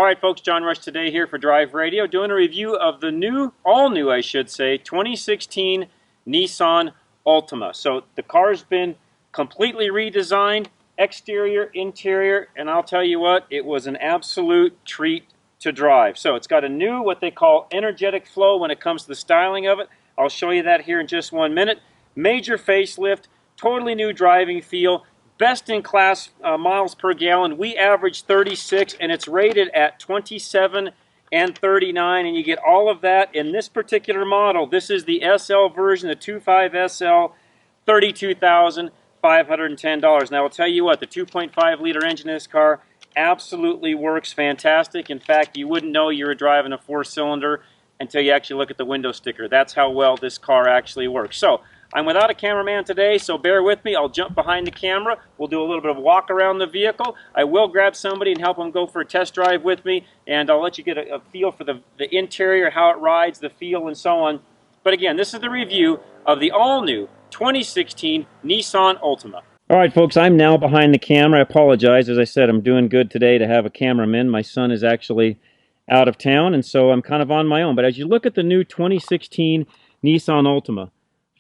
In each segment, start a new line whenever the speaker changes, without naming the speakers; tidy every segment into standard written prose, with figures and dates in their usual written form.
right, folks, John Rush today here for Drive Radio, doing a review of the new, all new, I should say, 2016 Nissan Altima. So the car's been completely redesigned, exterior, interior, and I'll tell you what, it was an absolute treat to drive. So it's got a new, what they call energetic flow when it comes to the styling of it. I'll show you that here in just 1 minute. Major facelift, totally new driving feel. Best in class miles per gallon. We average 36 and it's rated at 27 and 39, and you get all of that in this particular model. This is the SL version, the 25 SL, $32,510. Now I'll tell you what, the 2.5 liter engine in this car absolutely works fantastic. In fact, you wouldn't know you were driving a 4-cylinder until you actually look at the window sticker. That's how well this car actually works. So I'm without a cameraman today, so bear with me. I'll jump behind the camera. We'll do a little bit of walk around the vehicle. I will grab somebody and help them go for a test drive with me, and I'll let you get a feel for the interior, how it rides, the feel, and so on. But again, this is the review of the all-new 2016 Nissan Altima. All right, folks, I'm now behind the camera. I apologize. As I said, I'm doing good today to have a cameraman. My son is actually out of town, and so I'm kind of on my own. But as you look at the new 2016 Nissan Altima,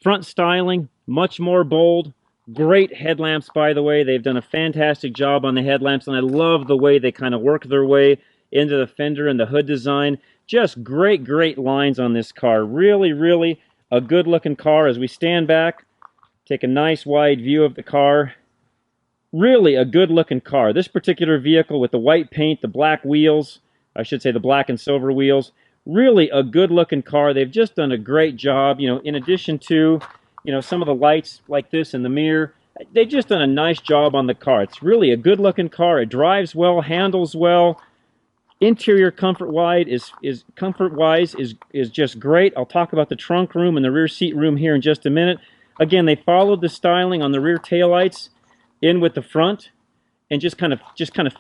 front styling, much more bold. Great headlamps, by the way. They've done a fantastic job on the headlamps, and I love the way they kind of work their way into the fender and the hood design. Just great, great lines on this car. Really, really a good-looking car. As we stand back, take a nice wide view of the car. Really a good-looking car. This particular vehicle with the white paint, the black wheels, I should say the black and silver wheels, really a good-looking car. They've just done a great job, in addition to, some of the lights like this in the mirror. They've just done a nice job on the car. It's really a good-looking car. It drives well, handles well. Interior comfort-wise is just great. I'll talk about the trunk room and the rear seat room here in just a minute. Again, they followed the styling on the rear taillights in with the front, and just kind of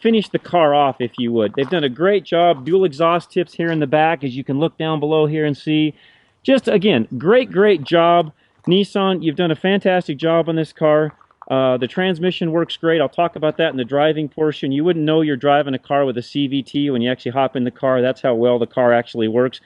finish the car off, if you would. They've done a great job. Dual exhaust tips here in the back, as you can look down below here and see. Just, again, great, great job. Nissan, you've done a fantastic job on this car. The transmission works great. I'll talk about that in the driving portion. You wouldn't know you're driving a car with a CVT when you actually hop in the car. That's how well the car actually works.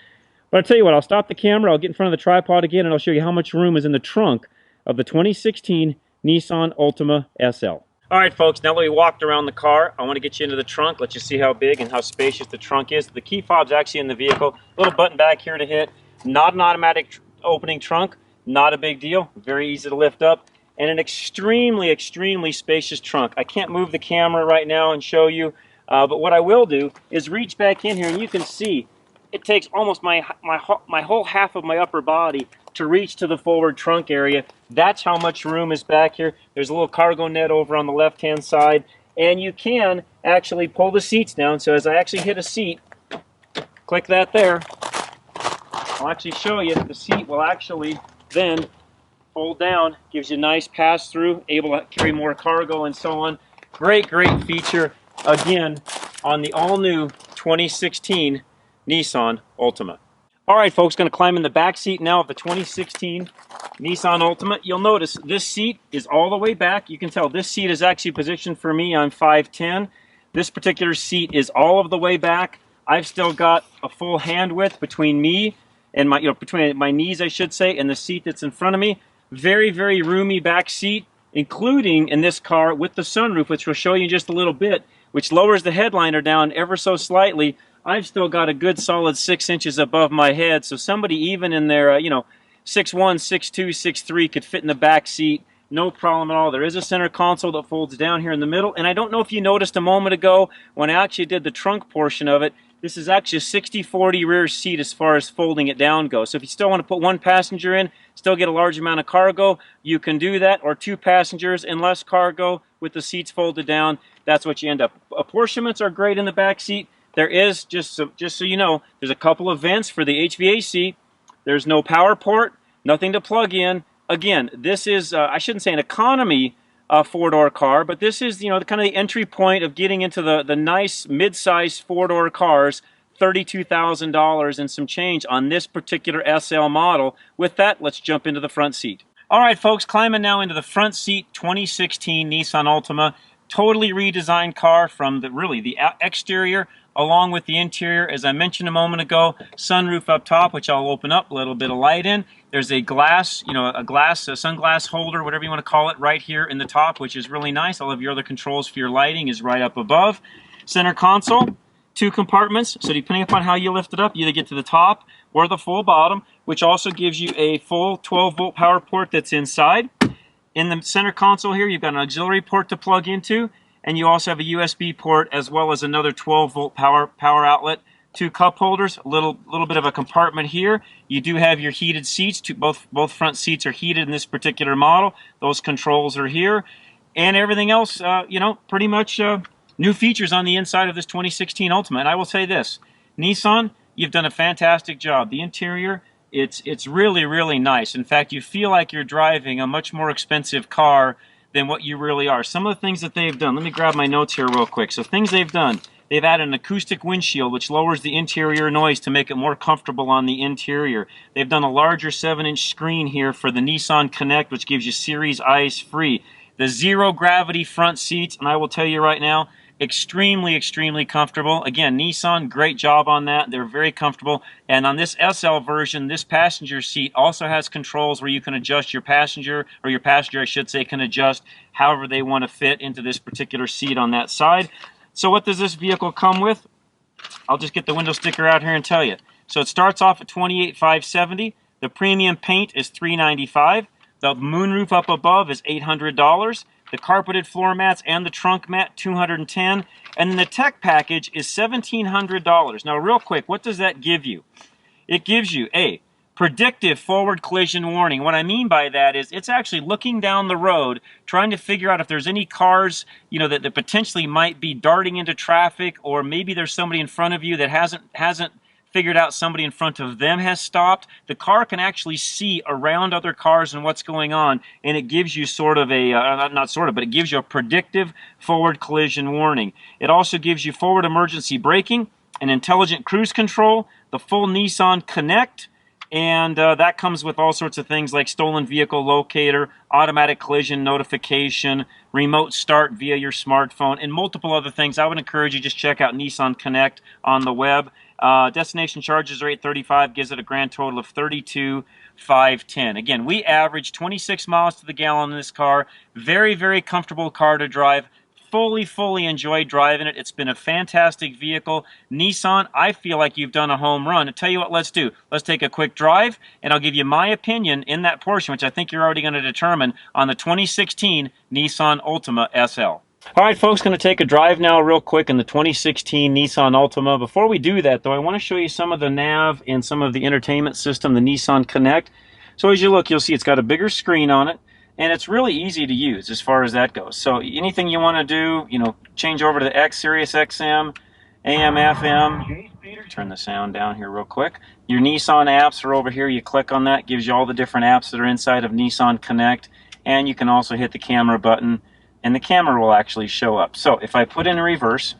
But I'll tell you what, I'll stop the camera, I'll get in front of the tripod again, and I'll show you how much room is in the trunk of the 2016 Nissan Altima SL. All right, folks, now that we walked around the car, I want to get you into the trunk, let you see how big and how spacious the trunk is. The key fob's actually in the vehicle. Little button back here to hit. Not an automatic opening trunk. Not a big deal. Very easy to lift up. And an extremely, extremely spacious trunk. I can't move the camera right now and show you, but what I will do is reach back in here, and you can see it takes almost my whole half of my upper body to reach to the forward trunk area. That's how much room is back here. There's a little cargo net over on the left-hand side, and you can actually pull the seats down. So as I actually hit a seat, click that there, I'll actually show you the seat will actually then fold down, gives you a nice pass-through, able to carry more cargo and so on. Great, great feature, again, on the all-new 2016 Nissan Altima. All right, folks, going to climb in the back seat now of the 2016 Nissan Altima. You'll notice this seat is all the way back. You can tell this seat is actually positioned for me. I'm 5'10". This particular seat is all of the way back. I've still got a full hand width between me and my, between my knees, I should say, and the seat that's in front of me. Very, very roomy back seat, including in this car with the sunroof, which we'll show you in just a little bit, which lowers the headliner down ever so slightly. I've still got a good solid 6 inches above my head, so somebody even in their, 6'1", 6'2", 6'3", could fit in the back seat, no problem at all. There is a center console that folds down here in the middle, and I don't know if you noticed a moment ago when I actually did the trunk portion of it, this is actually a 60-40 rear seat as far as folding it down goes. So if you still want to put one passenger in, still get a large amount of cargo, you can do that, or two passengers and less cargo with the seats folded down. That's what you end up. Apportionments are great in the back seat. There is, just so you know, there's a couple of vents for the HVAC. There's no power port, nothing to plug in. Again, this is, I shouldn't say an economy four-door car, but this is, kind of the entry point of getting into the nice mid-sized four-door cars, $32,000 and some change on this particular SL model. With that, let's jump into the front seat. All right, folks, climbing now into the front seat, 2016 Nissan Altima. Totally redesigned car from the exterior along with the interior, as I mentioned a moment ago, sunroof up top, which I'll open up, a little bit of light in. There's a glass, a sunglass holder, whatever you want to call it, right here in the top, which is really nice. All of your other controls for your lighting is right up above. Center console, 2 compartments, so depending upon how you lift it up, you either get to the top or the full bottom, which also gives you a full 12-volt power port that's inside. In the center console here, you've got an auxiliary port to plug into, and you also have a USB port as well as another 12-volt power outlet. 2 cup holders, a little bit of a compartment here. You do have your heated seats. Both front seats are heated in this particular model. Those controls are here, and everything else, pretty much new features on the inside of this 2016 Altima. And I will say this, Nissan, you've done a fantastic job. The interior, it's really, really nice. In fact, you feel like you're driving a much more expensive car than what you really are. Some of the things that they've done, let me grab my notes here real quick. So things they've done, they've added an acoustic windshield which lowers the interior noise to make it more comfortable on the interior. They've done a larger 7-inch screen here for the Nissan Connect, which gives you Series Eyes free. The zero gravity front seats, and I will tell you right now, extremely, extremely comfortable. Again, Nissan, great job on that. They're very comfortable. And on this SL version, this passenger seat also has controls where you can adjust your passenger, I should say, can adjust however they want to fit into this particular seat on that side. So what does this vehicle come with? I'll just get the window sticker out here and tell you. So it starts off at $28,570. The premium paint is $395. The moonroof up above is $800. The carpeted floor mats and the trunk mat, $210. And then the tech package is $1,700. Now, real quick, what does that give you? It gives you a predictive forward collision warning. What I mean by that is it's actually looking down the road, trying to figure out if there's any cars, that potentially might be darting into traffic, or maybe there's somebody in front of you that hasn't figured out somebody in front of them has stopped. The car can actually see around other cars and what's going on, and it gives you it gives you a predictive forward collision warning. It also gives you forward emergency braking, an intelligent cruise control, the full Nissan Connect, and that comes with all sorts of things like stolen vehicle locator, automatic collision notification, remote start via your smartphone, and multiple other things. I would encourage you just check out Nissan Connect on the web. Destination charges are $835, gives it a grand total of $32,510. Again, we average 26 miles to the gallon in this car. Very, very comfortable car to drive. Fully enjoyed driving it. It's been a fantastic vehicle. Nissan, I feel like you've done a home run. I'll tell you what, let's do. Let's take a quick drive, and I'll give you my opinion in that portion, which I think you're already going to determine, on the 2016 Nissan Altima SL. All right, folks, going to take a drive now real quick in the 2016 Nissan Altima. Before we do that, though, I want to show you some of the nav and some of the entertainment system, the Nissan Connect. So as you look, you'll see it's got a bigger screen on it, and it's really easy to use as far as that goes. So anything you want to do, change over to the X, Sirius XM, AM, FM. Turn the sound down here real quick. Your Nissan apps are over here. You click on that, gives you all the different apps that are inside of Nissan Connect, and you can also hit the camera button, and the camera will actually show up. So if I put in reverse,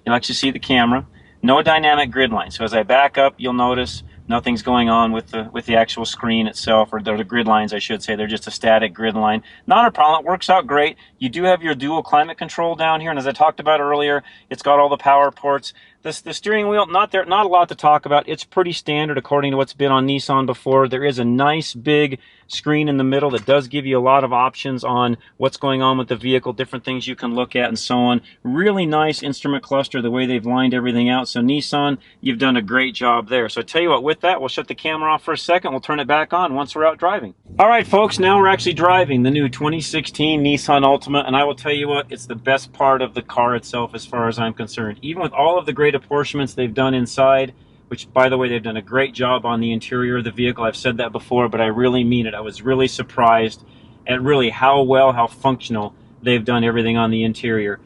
you'll actually see the camera. No dynamic grid line. So as I back up, you'll notice nothing's going on with the actual screen itself, or the grid lines, I should say. They're just a static grid line. Not a problem. It works out great. You do have your dual climate control down here, and as I talked about earlier, it's got all the power ports. The steering wheel, not a lot to talk about. It's pretty standard according to what's been on Nissan before. There is a nice big screen in the middle that does give you a lot of options on what's going on with the vehicle, different things you can look at and so on. Really nice instrument cluster, the way they've lined everything out. So Nissan, you've done a great job there. So I tell you what, with that, we'll shut the camera off for a second. We'll turn it back on once we're out driving. All right, folks, now we're actually driving the new 2016 Nissan Altima, and I will tell you what, it's the best part of the car itself as far as I'm concerned. Even with all of the great apportionments they've done inside, which, by the way, they've done a great job on the interior of the vehicle. I've said that before, but I really mean it. I was really surprised at really how functional they've done everything on the interior.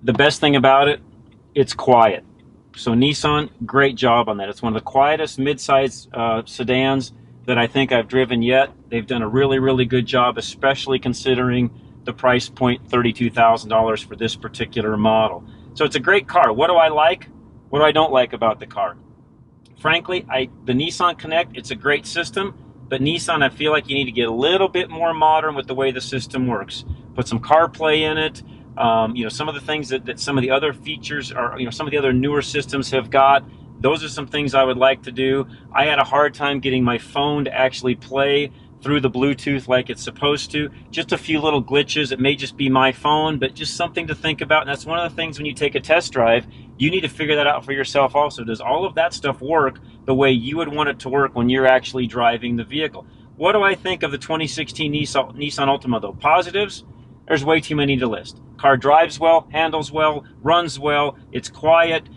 The best thing about it, it's quiet. So Nissan, great job on that. It's one of the quietest mid-size sedans that I think I've driven yet. They've done a really, really good job, especially considering the price point, $32,000 for this particular model. So it's a great car. What do I like? What do I don't like about the car? Frankly, the Nissan Connect, it's a great system, but Nissan, I feel like you need to get a little bit more modern with the way the system works. Put some CarPlay in it, You know, some of the things that some of the other features are, you know, some of the other newer systems have got. Those are some things I would like to do. I had a hard time getting my phone to actually play through the Bluetooth like it's supposed to. Just a few little glitches. It may just be my phone, but just something to think about. And that's one of the things when you take a test drive, you need to figure that out for yourself also. Does all of that stuff work the way you would want it to work when you're actually driving the vehicle? What do I think of the 2016 Nissan Altima though? Positives? There's way too many to list. Car drives well, handles well, runs well, it's quiet,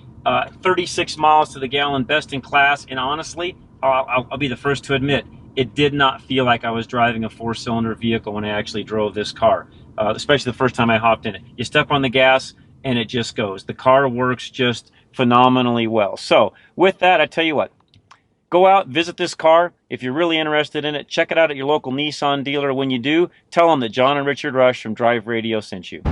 36 miles to the gallon, best in class, and honestly, I'll be the first to admit, it did not feel like I was driving a four-cylinder vehicle when I actually drove this car, especially the first time I hopped in it. You step on the gas, and it just goes. The car works just phenomenally well. So, with that, I tell you what, go out, visit this car. If you're really interested in it, check it out at your local Nissan dealer. When you do, tell them that John and Richard Rush from Drive Radio sent you.